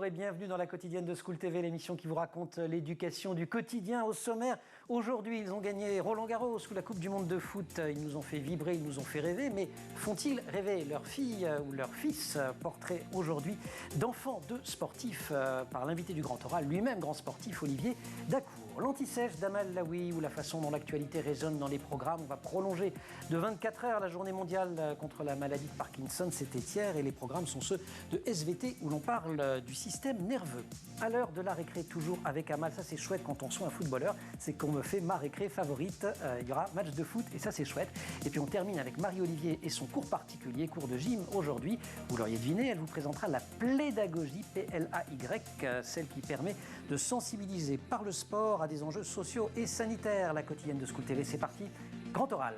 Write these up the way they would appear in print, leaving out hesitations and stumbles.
et bienvenue dans la quotidienne de School TV, l'émission qui vous raconte l'éducation du quotidien. Au sommaire, aujourd'hui, ils ont gagné Roland-Garros sous la Coupe du Monde de foot. Ils nous ont fait vibrer, ils nous ont fait rêver, mais font-ils rêver leur fille ou leur fils? Portrait aujourd'hui d'enfants de sportifs par l'invité du Grand Oral, lui-même grand sportif, Olivier Dacour. L'anti-sèche d'Amal Laoui ou la façon dont l'actualité résonne dans les programmes. On va prolonger de 24 heures la journée mondiale contre la maladie de Parkinson, c'était hier, et les programmes sont ceux de SVT où l'on parle du système nerveux. À l'heure de la récré, toujours avec Amal, ça c'est chouette quand on soit un footballeur, c'est qu'on me fait ma récré favorite. Il y aura match de foot et ça c'est chouette. Et puis on termine avec Marie-Olivier et son cours particulier, cours de gym aujourd'hui. Vous l'auriez deviné, elle vous présentera la pédagogie, PLAY, celle qui permet de sensibiliser par le sport à des enjeux sociaux et sanitaires. La quotidienne de School TV, c'est parti, Grand Oral.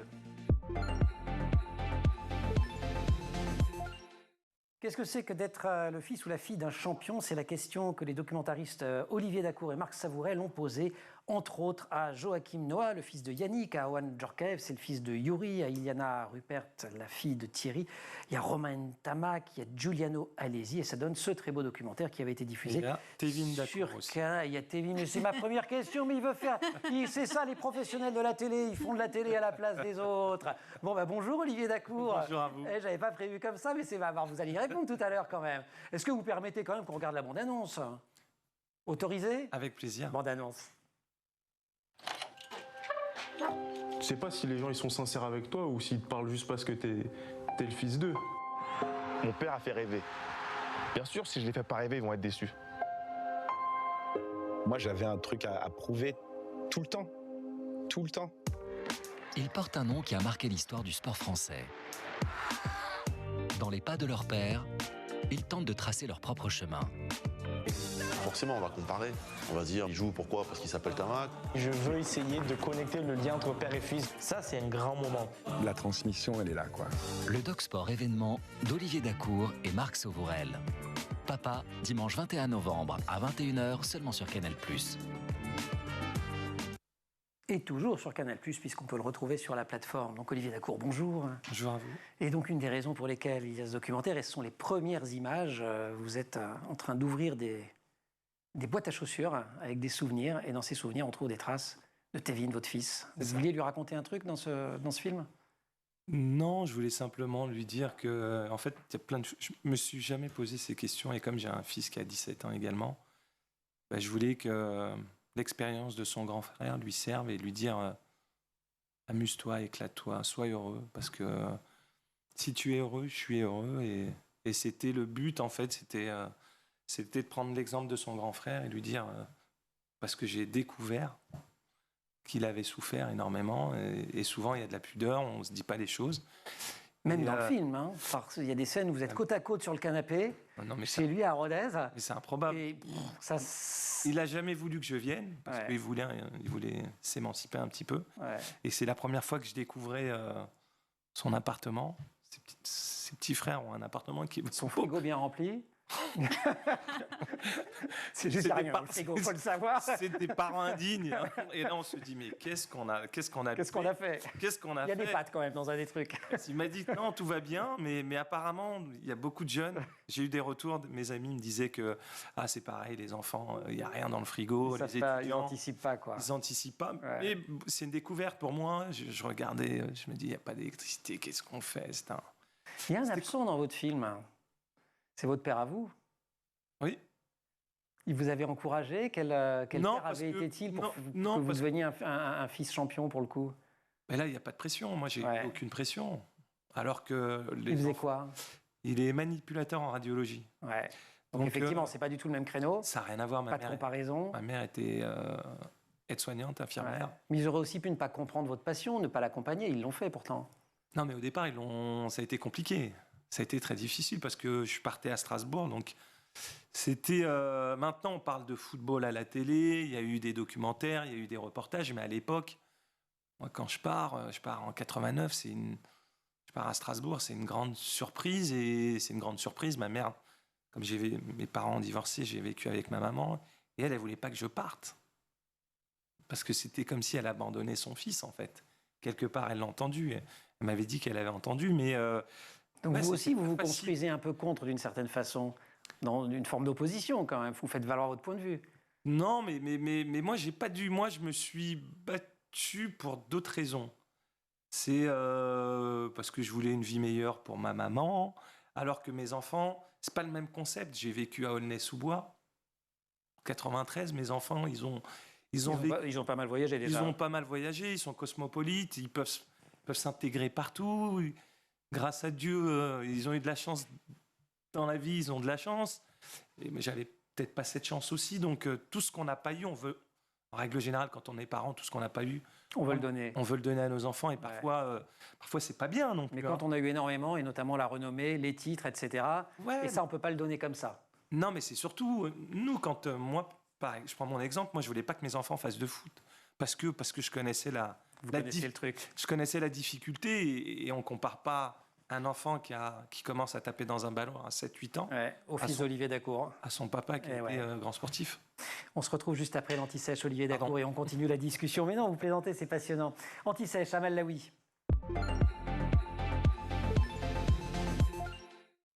Qu'est-ce que c'est que d'être le fils ou la fille d'un champion? C'est la question que les documentaristes Olivier Dacour et Marc Savouret l'ont posée, entre autres à Joachim Noah, le fils de Yannick, à Owen Djorkaeff, c'est le fils de Yuri, à Iliana Rupert, la fille de Thierry. Il y a Romain Tamac, il y a Giuliano Alesi, et ça donne ce très beau documentaire qui avait été diffusé. Il y a Tevin Dacour aussi. Il y a Tevin, mais c'est ma première question, mais il veut faire... C'est ça, les professionnels de la télé, ils font de la télé à la place des autres. Bon, bonjour Olivier Dacour. Bonjour à vous. J'avais pas prévu comme ça, mais vous allez y répondre tout à l'heure quand même. Est-ce que vous permettez quand même qu'on regarde la bande-annonce? Autorisé? Avec plaisir. Bande-annonce. Je sais pas si les gens ils sont sincères avec toi ou s'ils te parlent juste parce que t'es le fils d'eux. Mon père a fait rêver. Bien sûr, si je les fais pas rêver, ils vont être déçus. Moi, j'avais un truc à prouver tout le temps. Tout le temps. Ils portent un nom qui a marqué l'histoire du sport français. Dans les pas de leur père, ils tentent de tracer leur propre chemin. Forcément, on va comparer. On va se dire, il joue pourquoi? Parce qu'il s'appelle Tamac. Je veux essayer de connecter le lien entre père et fils. Ça, c'est un grand moment. La transmission, elle est là, quoi. Le Doc Sport événement d'Olivier Dacour et Marc Sauvourel. Papa, dimanche 21 novembre à 21h, seulement sur Canal+. Et toujours sur Canal+, puisqu'on peut le retrouver sur la plateforme. Donc Olivier Dacour, bonjour. Bonjour à vous. Et donc une des raisons pour lesquelles il y a ce documentaire, et ce sont les premières images, vous êtes en train d'ouvrir des boîtes à chaussures avec des souvenirs, et dans ces souvenirs, on trouve des traces de Tevin, votre fils. Vous vouliez lui raconter un truc dans ce film? Non, je voulais simplement lui dire que, en fait, il y a plein de choses. Je me suis jamais posé ces questions, et comme j'ai un fils qui a 17 ans également, je voulais que l'expérience de son grand frère lui serve et lui dire amuse-toi, éclate-toi, sois heureux, parce que si tu es heureux, je suis heureux, et c'était le but, en fait, c'était de prendre l'exemple de son grand frère et lui dire, parce que j'ai découvert qu'il avait souffert énormément, et souvent il y a de la pudeur, on ne se dit pas les choses. Même dans le film, hein, parce qu'il y a des scènes où vous êtes côte à côte sur le canapé, chez lui à Rodez. Mais c'est improbable. Et il n'a jamais voulu que je vienne, parce qu'il voulait s'émanciper un petit peu. Ouais. Et c'est la première fois que je découvrais son appartement. Ses petits frères ont un appartement qui est... Son frigo bien rempli. C'est juste rien, le frigo, faut le savoir. C'est des parents indignes. Hein. Et là, on se dit, mais qu'est-ce qu'on a fait? Il y a des pattes quand même dans un des trucs. Il m'a dit, non, tout va bien, mais apparemment, il y a beaucoup de jeunes. J'ai eu des retours, mes amis me disaient que c'est pareil, les enfants, il n'y a rien dans le frigo. Ils n'anticipent pas, quoi. Ils n'anticipent pas. Ouais. Et c'est une découverte pour moi. Je regardais, je me dis, il n'y a pas d'électricité, qu'est-ce qu'on fait? Il y a un absent dans votre film. C'est votre père à vous? Oui. Il vous avait encouragé? Quel père avait été-il pour que vous deveniez un fils champion pour le coup? Mais là, il n'y a pas de pression. Moi, j'ai aucune pression. Alors que il faisait quoi? Il est manipulateur en radiologie. Ouais. Donc effectivement, c'est pas du tout le même créneau. Ça n'a rien à voir. Pas de comparaison. Ma mère était aide-soignante, infirmière. Ouais. Mais ils auraient aussi pu ne pas comprendre votre passion, ne pas l'accompagner. Ils l'ont fait pourtant. Non, mais au départ, ça a été compliqué. Ça a été très difficile parce que je partais à Strasbourg, donc c'était... maintenant, on parle de football à la télé, il y a eu des documentaires, il y a eu des reportages, mais à l'époque, moi, quand je pars en 89, je pars à Strasbourg, c'est une grande surprise, et c'est une grande surprise. Ma mère, comme mes parents ont divorcé, j'ai vécu avec ma maman, et elle voulait pas que je parte. Parce que c'était comme si elle abandonnait son fils, en fait. Quelque part, elle l'a entendu. Elle m'avait dit qu'elle avait entendu, mais... Donc vous aussi, vous vous construisez un peu contre d'une certaine façon. dans une forme d'opposition quand même. Vous faites valoir votre point de vue. Non, mais moi, j'ai pas dû. Moi, je me suis battu pour d'autres raisons. C'est parce que je voulais une vie meilleure pour ma maman, alors que mes enfants, c'est pas le même concept. J'ai vécu à Aulnay-sous-Bois, 93. Mes enfants, ils ont pas mal voyagé déjà. Ils ont pas mal voyagé. Ils sont cosmopolites. Ils peuvent s'intégrer partout. Grâce à Dieu, ils ont eu de la chance dans la vie. Ils ont de la chance. Mais j'avais peut-être pas cette chance aussi. Donc tout ce qu'on n'a pas eu, on veut. En règle générale, quand on est parent, tout ce qu'on n'a pas eu, on veut le donner. On veut le donner à nos enfants et parfois c'est pas bien non plus. Mais quand on a eu énormément, et notamment la renommée, les titres, etc., et ça, on peut pas le donner comme ça. Non, mais c'est surtout, nous, quand moi, pareil, je prends mon exemple, moi, je voulais pas que mes enfants fassent de foot. Parce que je connaissais le truc. Je connaissais la difficulté et on compare pas un enfant qui commence à taper dans un ballon à 7-8 ans. Au fils d'Olivier Dacour. À son papa qui était grand sportif. On se retrouve juste après l'Anti-Sèche, Olivier Dacour, et on continue la discussion. Mais non, vous plaisantez, c'est passionnant. Anti-Sèche, Amal Laoui.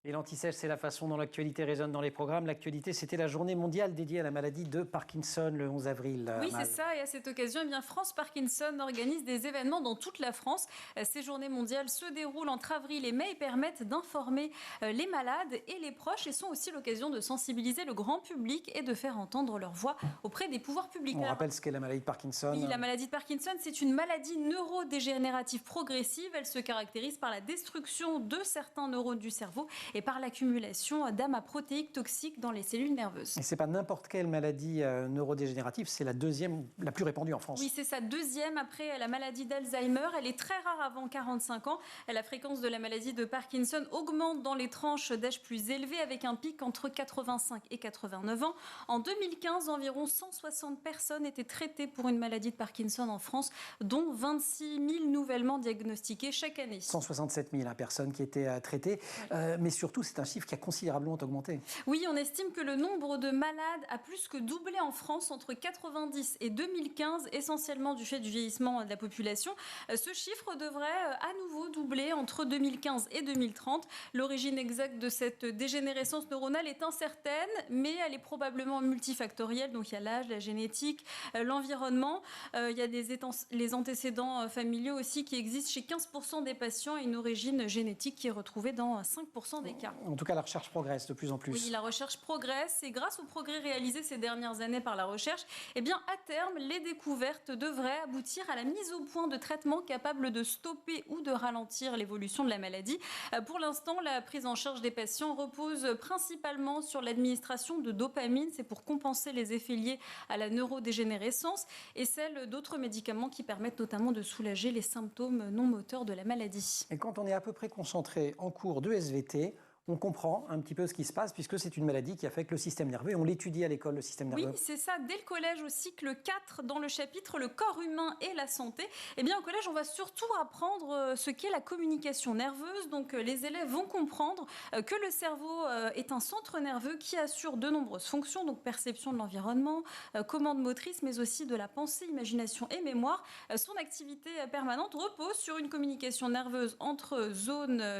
Et l'Anti-Sèche, c'est la façon dont l'actualité résonne dans les programmes. L'actualité, c'était la journée mondiale dédiée à la maladie de Parkinson le 11 avril. Oui, c'est ça. Et à cette occasion, France Parkinson organise des événements dans toute la France. Ces journées mondiales se déroulent entre avril et mai et permettent d'informer les malades et les proches et sont aussi l'occasion de sensibiliser le grand public et de faire entendre leur voix auprès des pouvoirs publics. On rappelle ce qu'est la maladie de Parkinson. Oui, la maladie de Parkinson, c'est une maladie neurodégénérative progressive. Elle se caractérise par la destruction de certains neurones du cerveau et par l'accumulation d'amas protéiques toxiques dans les cellules nerveuses. Et ce n'est pas n'importe quelle maladie neurodégénérative, c'est la deuxième, la plus répandue en France. Oui, c'est sa deuxième après la maladie d'Alzheimer. Elle est très rare avant 45 ans. La fréquence de la maladie de Parkinson augmente dans les tranches d'âge plus élevées avec un pic entre 85 et 89 ans. En 2015, environ 160 personnes étaient traitées pour une maladie de Parkinson en France, dont 26 000 nouvellement diagnostiquées chaque année. 167 000 personnes qui étaient traitées, mais surtout c'est un chiffre qui a considérablement augmenté. Oui, on estime que le nombre de malades a plus que doublé en France entre 1990 et 2015, essentiellement du fait du vieillissement de la population. Ce chiffre devrait à nouveau doubler entre 2015 et 2030. L'origine exacte de cette dégénérescence neuronale est incertaine, mais elle est probablement multifactorielle. Donc il y a l'âge, la génétique, l'environnement. Il y a les antécédents familiaux aussi qui existent chez 15% des patients et une origine génétique qui est retrouvée dans 5% des cas. En tout cas, la recherche progresse de plus en plus. Oui, la recherche progresse et grâce aux progrès réalisés ces dernières années par la recherche, à terme, les découvertes devraient aboutir à la mise au point de traitements capables de stopper ou de ralentir l'évolution de la maladie. Pour l'instant, la prise en charge des patients repose principalement sur l'administration de dopamine, c'est pour compenser les effets liés à la neurodégénérescence, et celle d'autres médicaments qui permettent notamment de soulager les symptômes non moteurs de la maladie. Et quand on est à peu près concentré en cours de SVT, on comprend un petit peu ce qui se passe puisque c'est une maladie qui affecte le système nerveux et on l'étudie à l'école, le système nerveux. Oui, c'est ça. Dès le collège, au cycle 4, dans le chapitre « Le corps humain et la santé », au collège, on va surtout apprendre ce qu'est la communication nerveuse. Donc, les élèves vont comprendre que le cerveau est un centre nerveux qui assure de nombreuses fonctions, donc perception de l'environnement, commande motrice, mais aussi de la pensée, imagination et mémoire. Son activité permanente repose sur une communication nerveuse entre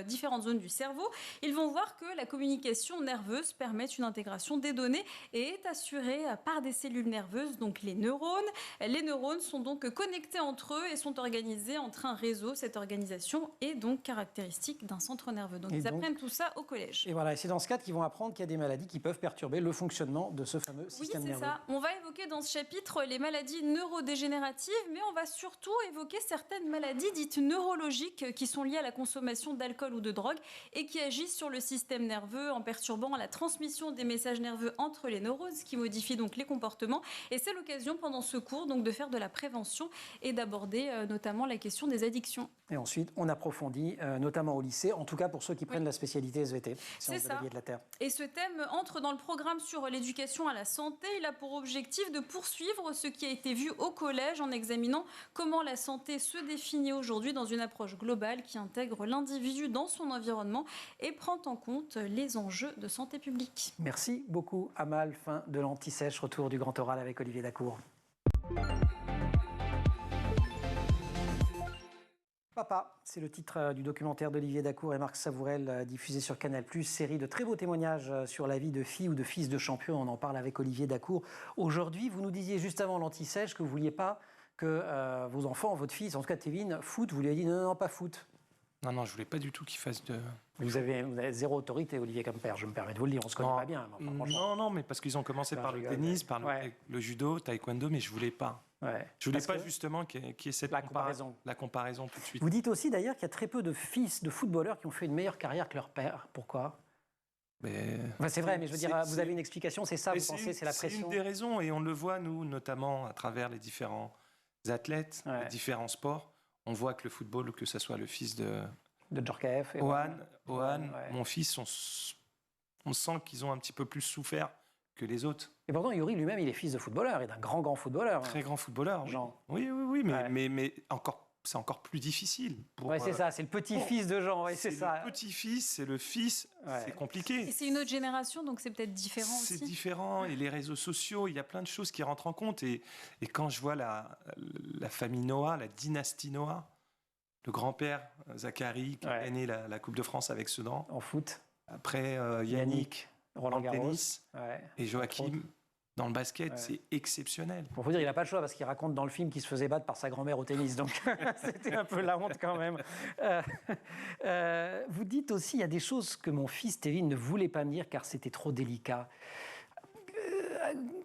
différentes zones du cerveau. Ils vont voir que la communication nerveuse permet une intégration des données et est assurée par des cellules nerveuses, donc les neurones. Les neurones sont donc connectés entre eux et sont organisés entre un réseau. Cette organisation est donc caractéristique d'un centre nerveux. Donc ils apprennent tout ça au collège. Et voilà, et c'est dans ce cadre qu'ils vont apprendre qu'il y a des maladies qui peuvent perturber le fonctionnement de ce fameux système nerveux. Oui, c'est ça. On va évoquer dans ce chapitre les maladies neurodégénératives, mais on va surtout évoquer certaines maladies dites neurologiques qui sont liées à la consommation d'alcool ou de drogue et qui agissent sur le système nerveux en perturbant la transmission des messages nerveux entre les neurones, ce qui modifie donc les comportements. Et c'est l'occasion pendant ce cours donc de faire de la prévention et d'aborder notamment la question des addictions. Et ensuite, on approfondit, notamment au lycée, en tout cas pour ceux qui prennent la spécialité SVT, c'est ça. De la Terre. Et ce thème entre dans le programme sur l'éducation à la santé. Il a pour objectif de poursuivre ce qui a été vu au collège en examinant comment la santé se définit aujourd'hui dans une approche globale qui intègre l'individu dans son environnement et prend en compte les enjeux de santé publique. Merci beaucoup Amal, fin de l'Anti-Sèche, retour du Grand Oral avec Olivier Dacour. Papa, c'est le titre du documentaire d'Olivier Dacour et Marc Savourel diffusé sur Canal+, série de très beaux témoignages sur la vie de filles ou de fils de champions. On en parle avec Olivier Dacour. Aujourd'hui, vous nous disiez juste avant l'anti-sèche que vous ne vouliez pas que vos enfants, votre fils, en tout cas Thévin, foot. Vous lui avez dit non, pas foot. Non, je voulais pas du tout qu'il fasse de... Vous avez zéro autorité, Olivier, comme père, je me permets de vous le dire. On se connaît pas bien. Enfin, non, mais parce qu'ils ont commencé par le tennis, par le judo, taekwondo, mais je voulais pas. Ouais. Je voulais pas justement qu'il y ait cette comparaison. La comparaison tout de suite. Vous dites aussi d'ailleurs qu'il y a très peu de fils de footballeurs qui ont fait une meilleure carrière que leur père. Pourquoi ? C'est vrai, mais je veux dire, vous avez une explication, c'est ça, vous pensez, c'est la pression ? C'est une des raisons, et on le voit, nous, notamment à travers les différents athlètes, les différents sports. On voit que le football, que ce soit le fils de Djorkaeff, Ohan, mon fils, on sent qu'ils ont un petit peu plus souffert que les autres. Et pourtant, Yuri lui-même, il est fils de footballeur, et d'un grand footballeur. Très grand footballeur, Jean. Oui, mais c'est encore plus difficile. C'est ça, c'est le petit-fils de Jean, c'est ça. Le petit-fils, c'est le fils, c'est compliqué. Et c'est une autre génération, donc c'est peut-être différent aussi. C'est différent, et les réseaux sociaux, il y a plein de choses qui rentrent en compte. Et quand je vois la famille Noah, la dynastie Noah, le grand-père Zachary qui a gagné la Coupe de France avec Sedan. En foot. Après Yannick, Roland Garros. Tennis, et Joachim dans le basket, c'est exceptionnel. Pour vous dire, il n'a pas le choix parce qu'il raconte dans le film qu'il se faisait battre par sa grand-mère au tennis. Donc c'était un peu la honte quand même. Vous dites aussi, il y a des choses que mon fils Thévin ne voulait pas me dire car c'était trop délicat.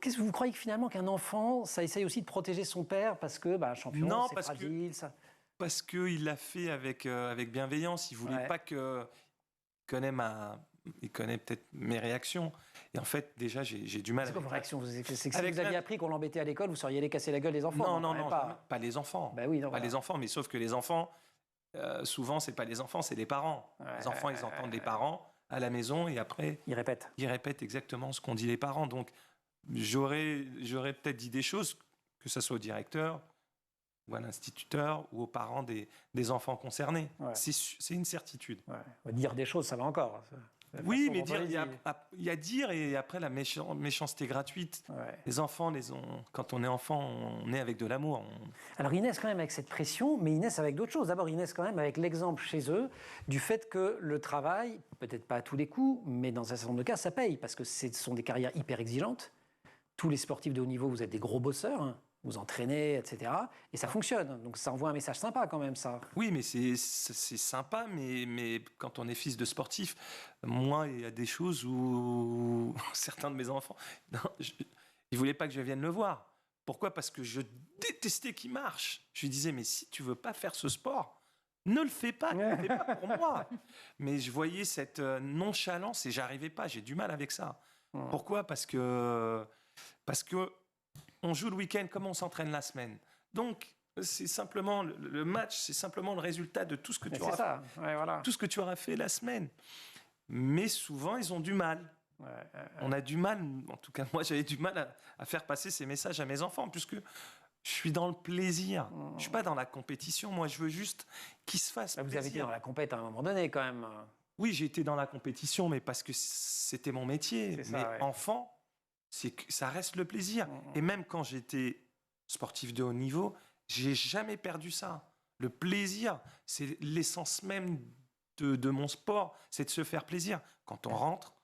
Qu'est-ce que vous croyez que finalement qu'un enfant, ça essaye aussi de protéger son père parce que champion, c'est fragile, ça. Parce qu'il l'a fait avec bienveillance. Il ne voulait pas que... Il connaît peut-être mes réactions. Et en fait, déjà, j'ai du mal. C'est quoi vos réactions ? C'est que si vous aviez appris qu'on l'embêtait à l'école, vous seriez allé casser la gueule des enfants. Non, pas les enfants. Les enfants, mais sauf que les enfants, souvent, c'est pas les enfants, c'est les parents. Les enfants, ils entendent les parents à la maison et après... Ils répètent exactement ce qu'ont dit les parents. Donc, j'aurais peut-être dit des choses, que ce soit au directeur, ou à l'instituteur, ou aux parents des enfants concernés. C'est une certitude. Dire des choses, ça va encore. Oui, mais il y a dire et après la méchanceté gratuite. Les enfants, quand on est enfant, on est avec de l'amour. Alors Inès, quand même, avec cette pression, mais Inès avec d'autres choses. D'abord, Inès, quand même, avec l'exemple chez eux du fait que le travail, peut-être pas à tous les coups, mais dans un certain nombre de cas, ça paye, parce que ce sont des carrières hyper exigeantes. Tous les sportifs de haut niveau, vous êtes des gros bosseurs, hein. Vous entraînez, etc. Et ça fonctionne. Donc ça envoie un message sympa quand même, ça. Oui, mais c'est sympa, mais quand on est fils de sportif, moi, il y a des choses où certains de mes enfants, ils ne voulaient pas que je vienne le voir. Pourquoi ? Parce que je détestais qu'il marche. Je lui disais, mais si tu ne veux pas faire ce sport, ne le fais pas, ne le fais pas pour moi. Mais je voyais cette nonchalance et j'arrivais pas, j'ai du mal avec ça. Pourquoi ? Parce que on joue le week-end comme on s'entraîne la semaine. Donc, c'est simplement le match, c'est simplement le résultat de tout ce que tu auras fait. Tout ce que tu auras fait la semaine. Mais souvent, ils ont du mal. On a du mal, en tout cas, moi, j'avais du mal à faire passer ces messages à mes enfants, puisque je suis dans le plaisir. Je ne suis pas dans la compétition. Moi, je veux juste qu'ils se fassent plaisir. Vous avez été dans la compète à un moment donné, quand même. Oui, j'ai été dans la compétition, mais parce que c'était mon métier. Enfant, ça reste le plaisir. Et même quand j'étais sportif de haut niveau, j'ai jamais perdu ça. Le plaisir, c'est l'essence même de mon sport, c'est de se faire plaisir. Quand on rentre,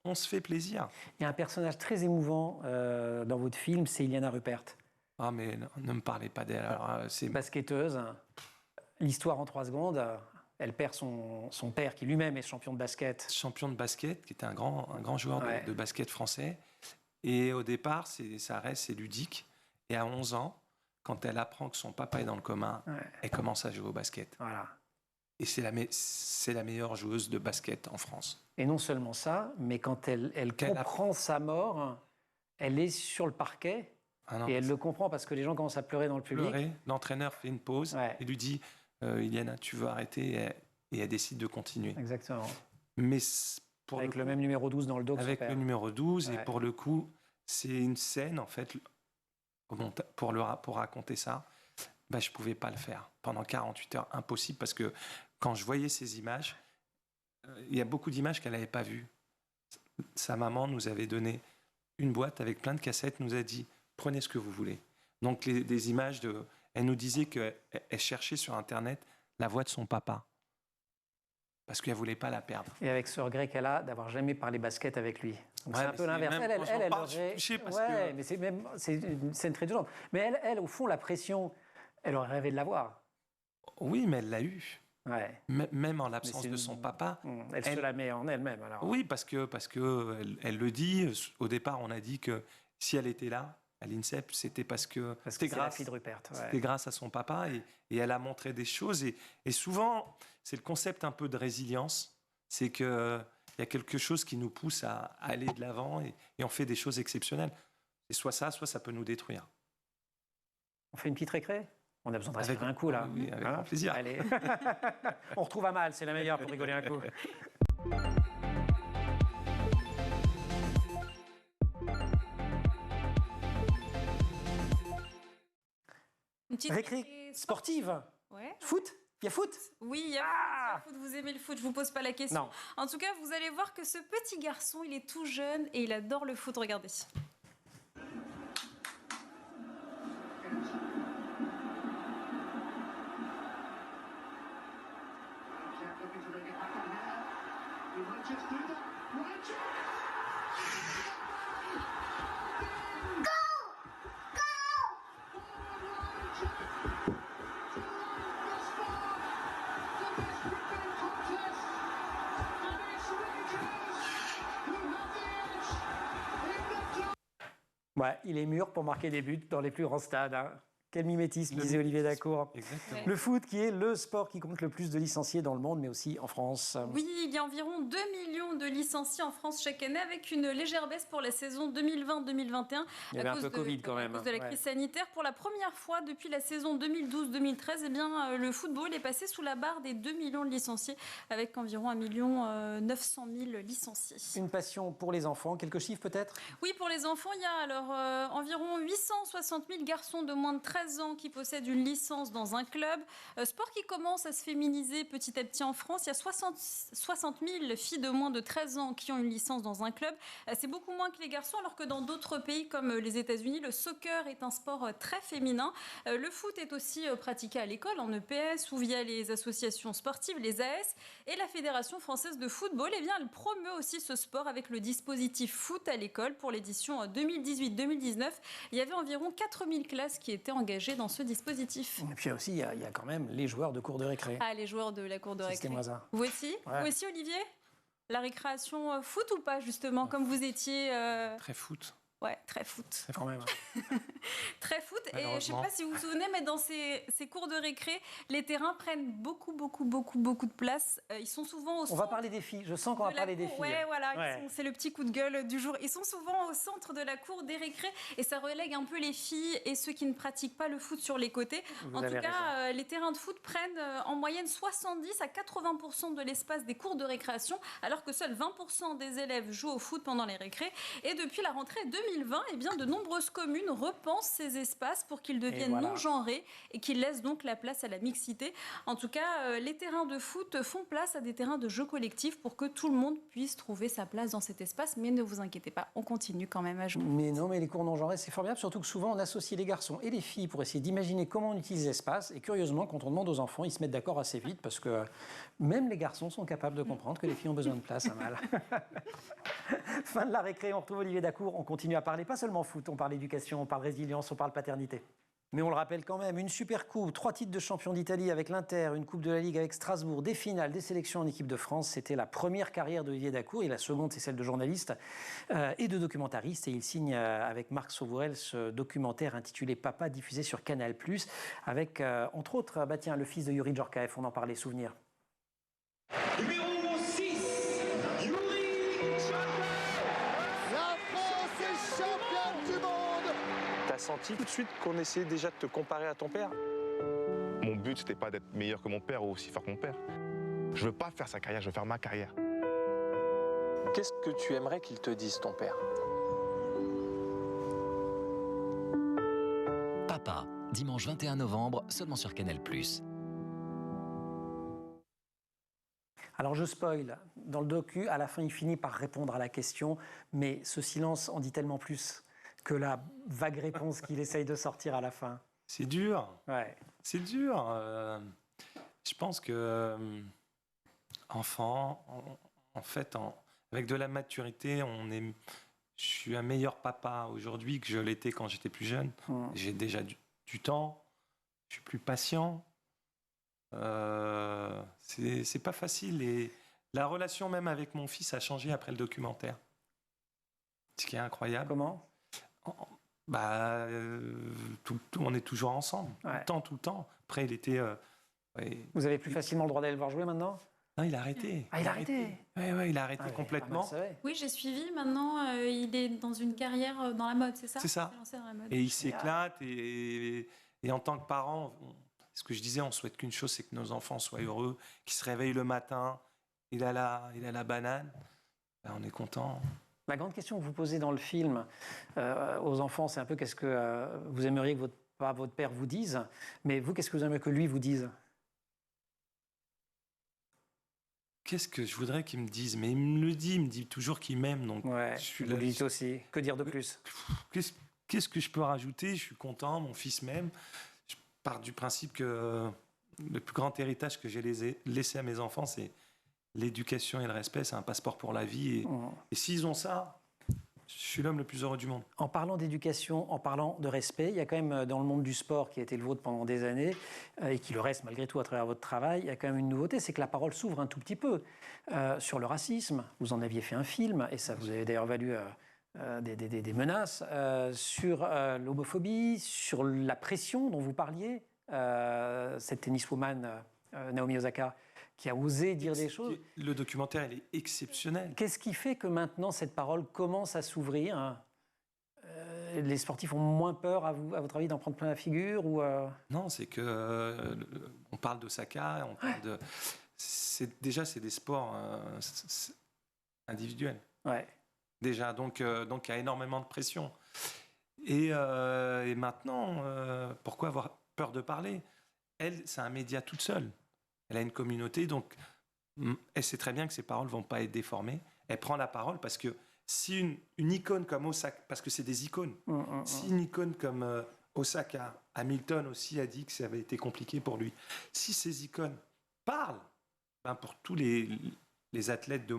on se fait plaisir. Il y a un personnage très émouvant dans votre film, c'est Iliana Ruppert. Ah, mais ne me parlez pas d'elle. C'est basketteuse. L'histoire en 3 secondes. Elle perd son père, qui lui-même est champion de basket. Champion de basket, qui était un grand joueur de basket français. Et au départ, c'est ludique. Et à 11 ans, quand elle apprend que son papa est dans le coma, elle commence à jouer au basket. Voilà. Et c'est la meilleure joueuse de basket en France. Et non seulement ça, mais quand elle comprend sa mort, elle est sur le parquet. Et elle le comprend parce que les gens commencent à pleurer dans le public. L'entraîneur fait une pause et lui dit... Iliana, tu veux arrêter, et elle décide de continuer. Exactement. Mais avec le même numéro 12 dans le dos. Avec le numéro 12, et pour le coup, c'est une scène, en fait, pour raconter ça, je ne pouvais pas le faire. Pendant 48 heures, impossible, parce que quand je voyais ces images, il y a beaucoup d'images qu'elle n'avait pas vues. Sa maman nous avait donné une boîte avec plein de cassettes, nous a dit, prenez ce que vous voulez. Donc des images Elle nous disait qu'elle cherchait sur Internet la voix de son papa. Parce qu'elle ne voulait pas la perdre. Et avec ce regret qu'elle a d'avoir jamais parlé basket avec lui. Donc Ouais, c'est un mais peu l'inverse. même quand j'en parle, je suis touché parce que- mais c'est une scène très violente. Mais elle, au fond, la pression, elle aurait rêvé de l'avoir. Oui, mais elle l'a eu. Ouais. Même en Mais l'absence c'est de son papa. Elle se la met en elle-même alors. Oui, parce que elle le dit. Au départ, on a dit que si elle était là, à l'INSEP, c'était parce que c'est la fille de Rupert. Ouais. c'était grâce à son papa et elle a montré des choses. Et souvent, c'est le concept un peu de résilience. C'est qu'il y a quelque chose qui nous pousse à aller de l'avant et on fait des choses exceptionnelles. Et soit ça peut nous détruire. On fait une petite récré? On a besoin de respirer Avec- un coup là. oui, avec grand plaisir. Allez. On retrouve Amal, c'est la meilleure pour rigoler un coup. Une petite Récré sportive. Ouais. Foot? Il y a foot? Oui, il y a foot, vous aimez le foot, je vous pose pas la question. Non. En tout cas, vous allez voir que ce petit garçon, il est tout jeune et il adore le foot, regardez. Ouais, il est mûr pour marquer des buts dans les plus grands stades. Hein. Quel mimétisme, disait Olivier Dacour. Exactement. Le foot qui est le sport qui compte le plus de licenciés dans le monde, mais aussi en France. Oui, il y a environ 2 millions de licenciés en France chaque année, avec une légère baisse pour la saison 2020-2021. Il y avait un peu Covid quand même. À cause de la crise sanitaire. Pour la première fois depuis la saison 2012-2013, eh bien, le football est passé sous la barre des 2 millions de licenciés, avec environ 1 900 000 licenciés. Une passion pour les enfants, quelques chiffres peut-être? Oui, pour les enfants, il y a alors environ 860 000 garçons de moins de 13 ans qui possèdent une licence dans un club. Sport qui commence à se féminiser petit à petit en France. Il y a 60 000 filles de moins de 13 ans qui ont une licence dans un club. C'est beaucoup moins que les garçons, alors que dans d'autres pays comme les États-Unis, le soccer est un sport très féminin. Le foot est aussi pratiqué à l'école, en EPS ou via les associations sportives, les AS. Et la Fédération française de football, eh bien, elle promeut aussi ce sport avec le dispositif foot à l'école pour l'édition 2018-2019. Il y avait environ 4000 classes qui étaient engagées dans ce dispositif. Et puis aussi, il y a quand même les joueurs de cours de récré. Ah, les joueurs de la cour de récré. C'était moi ça. Vous aussi? Ouais. Vous aussi, Olivier? La récréation foot ou pas, justement, comme vous étiez Très foot. Ouais, très foot. C'est quand même. Très foot. Et je ne sais Malheureusement. pas si vous vous souvenez, mais dans ces cours de récré, les terrains prennent beaucoup de place. Ils sont souvent au On centre. va parler des filles. Je sens qu'on va de la parler des cour. filles. Ouais, voilà, Ouais. c'est le petit coup de gueule du jour. Ils sont souvent au centre de la cour des récrés et ça relègue un peu les filles et ceux qui ne pratiquent pas le foot sur les côtés. Vous En tout avez cas, les terrains de foot prennent en moyenne 70 à 80% de l'espace des cours de récréation, alors que seuls 20% des élèves jouent au foot pendant les récrés. Et depuis la rentrée 2020, eh bien, de nombreuses communes repensent ces espaces pour qu'ils deviennent voilà. non-genrés et qu'ils laissent donc la place à la mixité. En tout cas, les terrains de foot font place à des terrains de jeux collectifs pour que tout le monde puisse trouver sa place dans cet espace. Mais ne vous inquiétez pas, on continue quand même à jouer. Mais non, mais les cours non genrés, c'est formidable, surtout que souvent on associe les garçons et les filles pour essayer d'imaginer comment on utilise l'espace. Et curieusement, quand on demande aux enfants, ils se mettent d'accord assez vite parce que même les garçons sont capables de comprendre que les filles ont besoin de place. Mal. Fin de la récré, on retrouve Olivier Dacour. On continue à parler pas seulement foot, on parle éducation, on parle résilience, on parle paternité. Mais on le rappelle quand même, une super coupe, 3 titres de champion d'Italie avec l'Inter, une coupe de la Ligue avec Strasbourg, des finales, des sélections en équipe de France. C'était la première carrière d'Olivier Dacour et la seconde, c'est celle de journaliste et de documentariste. Et il signe avec Marc Sauvourel ce documentaire intitulé Papa, diffusé sur Canal+, avec entre autres, le fils de Yuri Djorkaeff, on en parlait, souvenir. Numéro 6, Yuri Djorkaeff. La France est championne du monde. T'as senti tout de suite qu'on essayait déjà de te comparer à ton père? Mon but, c'était pas d'être meilleur que mon père ou aussi fort que mon père. Je veux pas faire sa carrière, je veux faire ma carrière. Qu'est-ce que tu aimerais qu'il te dise, ton père? Papa, dimanche 21 novembre, seulement sur Canal+. Alors je spoil, dans le docu, à la fin, il finit par répondre à la question, mais ce silence en dit tellement plus que la vague réponse qu'il essaye de sortir à la fin. C'est dur. Ouais. C'est dur. Je pense que enfant, avec de la maturité, je suis un meilleur papa aujourd'hui que je l'étais quand j'étais plus jeune. J'ai déjà du temps. Je suis plus patient. C'est pas facile. Et la relation même avec mon fils a changé après le documentaire. Ce qui est incroyable. Comment ? On est toujours ensemble, tout le temps. Après, il était... Vous avez plus facilement le droit d'aller le voir jouer maintenant ? Non, il a arrêté. Ah, il a arrêté ? Oui, il a arrêté complètement. Oui, j'ai suivi. Maintenant, il est dans une carrière dans la mode, c'est ça ? C'est ça. Il s'est lancé dans la mode. Et il s'éclate. Et en tant que parent, ce que je disais, on souhaite qu'une chose, c'est que nos enfants soient heureux, qu'ils se réveillent le matin, il a la banane. Là, on est content. La grande question que vous posez dans le film aux enfants, c'est un peu qu'est-ce que vous aimeriez que votre père vous dise, mais vous, qu'est-ce que vous aimeriez que lui vous dise ? Qu'est-ce que je voudrais qu'il me dise ? Mais il me dit toujours qu'il m'aime. Donc ouais, je suis vous le dites aussi. Que dire de plus ? Qu'est-ce que je peux rajouter ? Je suis content, mon fils m'aime. Je pars du principe que le plus grand héritage que j'ai laissé à mes enfants, c'est l'éducation et le respect. C'est un passeport pour la vie. Et s'ils ont ça, je suis l'homme le plus heureux du monde. En parlant d'éducation, en parlant de respect, il y a quand même dans le monde du sport qui a été le vôtre pendant des années et qui le reste malgré tout à travers votre travail, il y a quand même une nouveauté, c'est que la parole s'ouvre un tout petit peu sur le racisme. Vous en aviez fait un film et ça vous avait d'ailleurs valu des menaces sur l'homophobie, sur la pression dont vous parliez. Cette tenniswoman Naomi Osaka qui a osé dire des choses. Le documentaire, il est exceptionnel. Qu'est-ce qui fait que maintenant, cette parole commence à s'ouvrir ? Les sportifs ont moins peur, à votre avis, d'en prendre plein la figure ou Non, c'est que on parle d'Osaka, on parle de... Déjà, c'est des sports individuels. Ouais. Déjà, donc il y a énormément de pression. Et maintenant, pourquoi avoir peur de parler ? Elle, c'est un média toute seule. Elle a une communauté, donc elle sait très bien que ses paroles ne vont pas être déformées. Elle prend la parole parce que si une icône comme Osaka, parce que c'est des icônes, si une icône comme Osaka, Hamilton aussi a dit que ça avait été compliqué pour lui, si ces icônes parlent, pour tous les athlètes de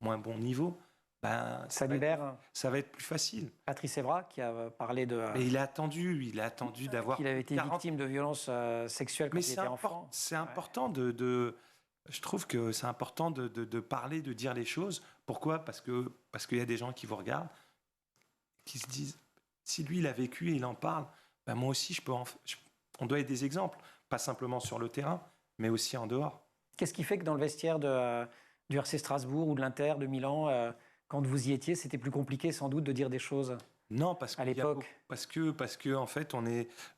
moins bon niveau, ça va être plus facile. Patrice Evra qui a parlé de... Mais il a attendu d'avoir... Qu'il avait été victime de violences sexuelles quand il était enfant. C'est important je trouve que c'est important de parler, de dire les choses. Pourquoi ? Parce qu'il y a des gens qui vous regardent, qui se disent, si lui il a vécu et il en parle, moi aussi on doit être des exemples, pas simplement sur le terrain, mais aussi en dehors. Qu'est-ce qui fait que dans le vestiaire du RC Strasbourg ou de l'Inter de Milan, quand vous y étiez, c'était plus compliqué sans doute de dire des choses? Non, parce à l'époque. Parce que en fait,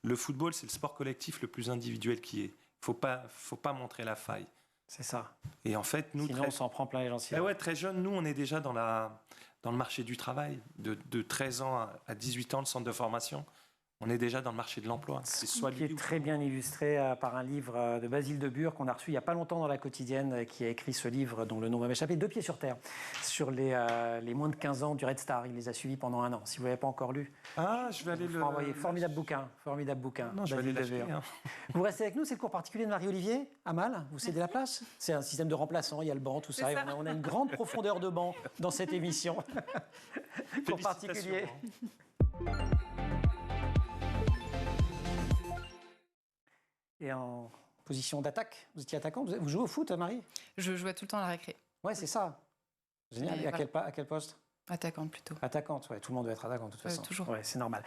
le football, c'est le sport collectif le plus individuel qui est. Faut pas montrer la faille. C'est ça. Et en fait, nous, sinon on s'en prend plein les gencives. Très jeunes, nous, on est déjà dans le marché du travail. De 13 ans à 18 ans, le centre de formation, on est déjà dans le marché de l'emploi. C'est qui est très bien illustré par un livre de Basile de Bure qu'on a reçu il n'y a pas longtemps dans La Quotidienne, qui a écrit ce livre dont le nom va m'échapper, 2 pieds sur terre, sur les moins de 15 ans du Red Star. Il les a suivis pendant 1 an. Si vous ne l'avez pas encore lu, je vais aller le envoyer. Formidable bouquin. Non, je vais aller l'acheter. Vous restez avec nous, c'est le cours particulier de Marie-Olivier. Amal, vous cédez la place. C'est un système de remplaçant, il y a le banc, tout ça. On a une grande profondeur de banc dans cette émission. Cours particulier. Et en position d'attaque, vous étiez attaquant. Vous jouez au foot, Marie? Je jouais tout le temps à la récré. Ouais, c'est ça. Génial. Et à quel poste? Attaquante plutôt. Attaquante, ouais. Tout le monde doit être attaquant de toute façon. Toujours. Ouais, c'est normal.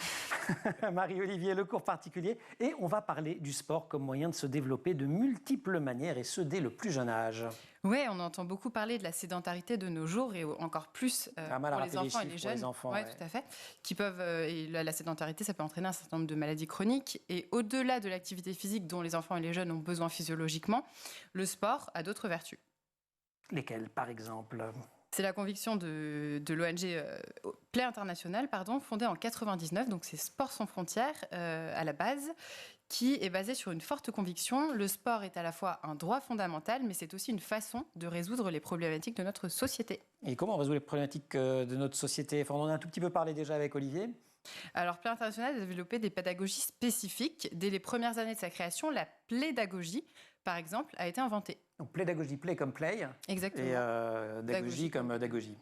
Marie-Olivier, le cours particulier. Et on va parler du sport comme moyen de se développer de multiples manières et ce dès le plus jeune âge. Oui, on entend beaucoup parler de la sédentarité de nos jours et encore plus pour les enfants et les jeunes. Oui, tout à fait. Qui peuvent, et la sédentarité, ça peut entraîner un certain nombre de maladies chroniques. Et au-delà de l'activité physique dont les enfants et les jeunes ont besoin physiologiquement, le sport a d'autres vertus. Lesquelles, par exemple? C'est la conviction de l'ONG Play International, fondée en 1999, donc c'est Sport sans frontières à la base, qui est basée sur une forte conviction. Le sport est à la fois un droit fondamental, mais c'est aussi une façon de résoudre les problématiques de notre société. Et comment on résout les problématiques de notre société? On en a un tout petit peu parlé déjà avec Olivier. Alors, Play International a développé des pédagogies spécifiques. Dès les premières années de sa création, la plédagogie, par exemple, a été inventée. Donc, pédagogie, play comme play. Exactement. Et dagogie comme dagogie.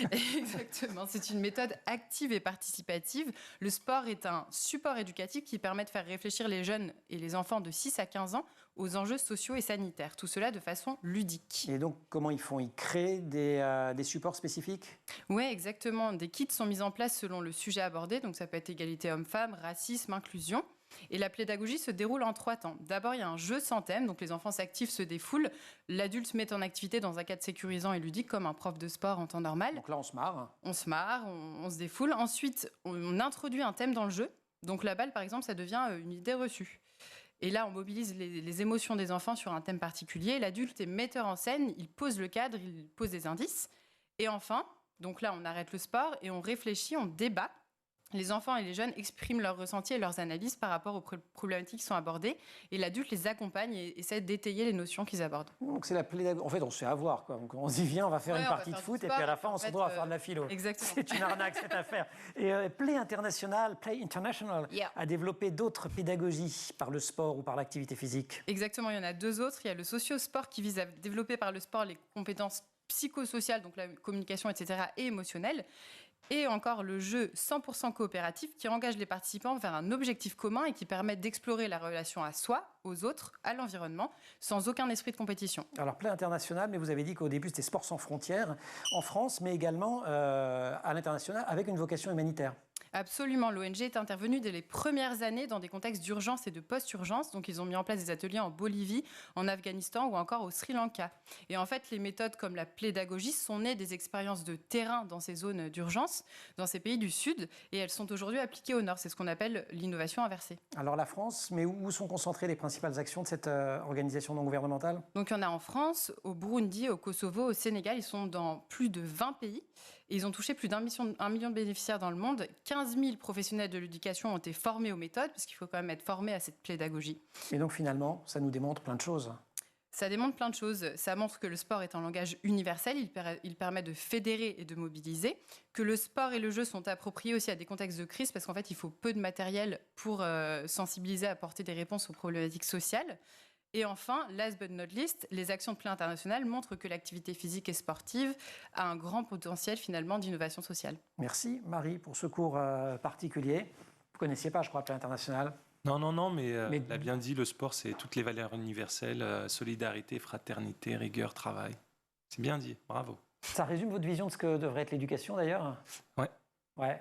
Exactement. C'est une méthode active et participative. Le sport est un support éducatif qui permet de faire réfléchir les jeunes et les enfants de 6 à 15 ans aux enjeux sociaux et sanitaires. Tout cela de façon ludique. Et donc, comment ils font? Ils créent des supports spécifiques? Oui, exactement. Des kits sont mis en place selon le sujet abordé. Donc, ça peut être égalité homme-femme, racisme, inclusion. Et la pédagogie se déroule en 3 temps. D'abord, il y a un jeu sans thème, donc les enfants s'activent, se défoulent. L'adulte se met en activité dans un cadre sécurisant et ludique, comme un prof de sport en temps normal. Donc là, on se marre. On se marre, on se défoule. Ensuite, on introduit un thème dans le jeu. Donc la balle, par exemple, ça devient une idée reçue. Et là, on mobilise les émotions des enfants sur un thème particulier. L'adulte est metteur en scène, il pose le cadre, il pose des indices. Et enfin, donc là, on arrête le sport et on réfléchit, on débat. Les enfants et les jeunes expriment leurs ressentis et leurs analyses par rapport aux problématiques qui sont abordées. Et l'adulte les accompagne et essaie d'étayer les notions qu'ils abordent. Donc c'est la pédagogie. En fait, on se fait avoir, quoi. Donc, on se dit, viens, on va faire une partie de foot, et puis à la fin, on se retrouve à faire de la philo. Exactement. C'est une arnaque, cette affaire. Et Play International a développé d'autres pédagogies par le sport ou par l'activité physique. Exactement, il y en a 2 autres. Il y a le socio-sport qui vise à développer par le sport les compétences psychosociales, donc la communication, etc., et émotionnelles. Et encore le jeu 100% coopératif qui engage les participants vers un objectif commun et qui permet d'explorer la relation à soi, aux autres, à l'environnement, sans aucun esprit de compétition. Alors, Play International, mais vous avez dit qu'au début, c'était Sport sans frontières en France, mais également à l'international, avec une vocation humanitaire. Absolument, l'ONG est intervenue dès les premières années dans des contextes d'urgence et de post-urgence. Donc, ils ont mis en place des ateliers en Bolivie, en Afghanistan ou encore au Sri Lanka. Et en fait, les méthodes comme la pédagogie sont nées des expériences de terrain dans ces zones d'urgence, dans ces pays du Sud, et elles sont aujourd'hui appliquées au Nord. C'est ce qu'on appelle l'innovation inversée. Alors, la France, mais où sont concentrées les principales actions de cette organisation non gouvernementale? Donc, il y en a en France, au Burundi, au Kosovo, au Sénégal. Ils sont dans plus de 20 pays. Et ils ont touché plus d'1 million de bénéficiaires dans le monde. 15 000 professionnels de l'éducation ont été formés aux méthodes, parce qu'il faut quand même être formé à cette pédagogie. Et donc finalement, ça nous démontre plein de choses. Ça démontre plein de choses. Ça montre que le sport est un langage universel, il permet de fédérer et de mobiliser, que le sport et le jeu sont appropriés aussi à des contextes de crise, parce qu'en fait, il faut peu de matériel pour sensibiliser, apporter des réponses aux problématiques sociales. Et enfin, last but not least, les actions de Play International montrent que l'activité physique et sportive a un grand potentiel finalement d'innovation sociale. Merci Marie pour ce cours particulier. Vous ne connaissiez pas, je crois, Play International? Non, mais elle a bien dit, le sport, c'est toutes les valeurs universelles, solidarité, fraternité, rigueur, travail. C'est bien dit, bravo. Ça résume votre vision de ce que devrait être l'éducation d'ailleurs? Ouais.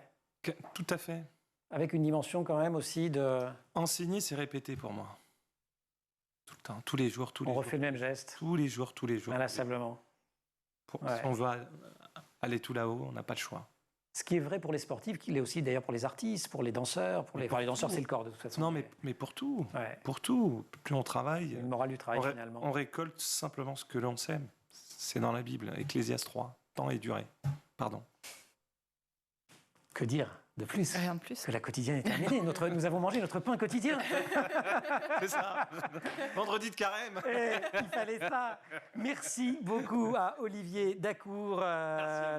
Tout à fait. Avec une dimension quand même aussi de... Enseigner, c'est répéter pour moi. Tout le temps, tous les jours, On refait le même geste. Tous les jours. Inlassablement. Si on veut aller tout là-haut, on n'a pas le choix. Ce qui est vrai pour les sportifs, qu'il est aussi d'ailleurs pour les artistes, pour les danseurs. Les danseurs, c'est le corps de toute façon. Non, mais pour tout. Ouais. Pour tout. Plus on travaille... Le moral du travail, finalement. On récolte simplement ce que l'on sème. C'est dans la Bible, Ecclésiaste 3. Temps et durée. Pardon. Que dire de plus? Rien de plus. Que la quotidienne est terminée. Nous avons mangé notre pain quotidien. C'est ça. Vendredi de carême. Il fallait ça. Merci beaucoup à Olivier Dacour.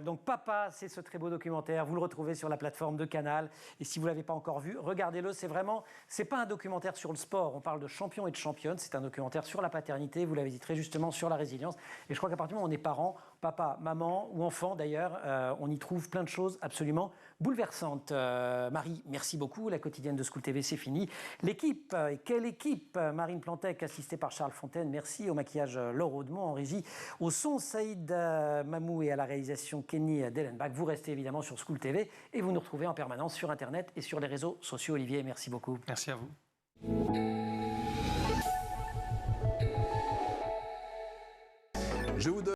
Donc Papa, c'est ce très beau documentaire. Vous le retrouvez sur la plateforme de Canal. Et si vous ne l'avez pas encore vu, regardez-le. C'est pas un documentaire sur le sport. On parle de champions et de championnes. C'est un documentaire sur la paternité. Vous l'avez dit très justement, sur la résilience. Et je crois qu'à partir du moment où on est parent, papa, maman ou enfant d'ailleurs, on y trouve plein de choses absolument bouleversantes. Marie, merci beaucoup. La quotidienne de School TV, c'est fini. L'équipe, et quelle équipe? Marine Plantec, assistée par Charles Fontaine. Merci. Au maquillage, Laure Audemont. En régie, au son, Saïd Mamou, et à la réalisation, Kenny Dellenbach. Vous restez évidemment sur School TV et vous nous retrouvez en permanence sur Internet et sur les réseaux sociaux. Olivier, merci beaucoup. Merci à vous. Je vous donne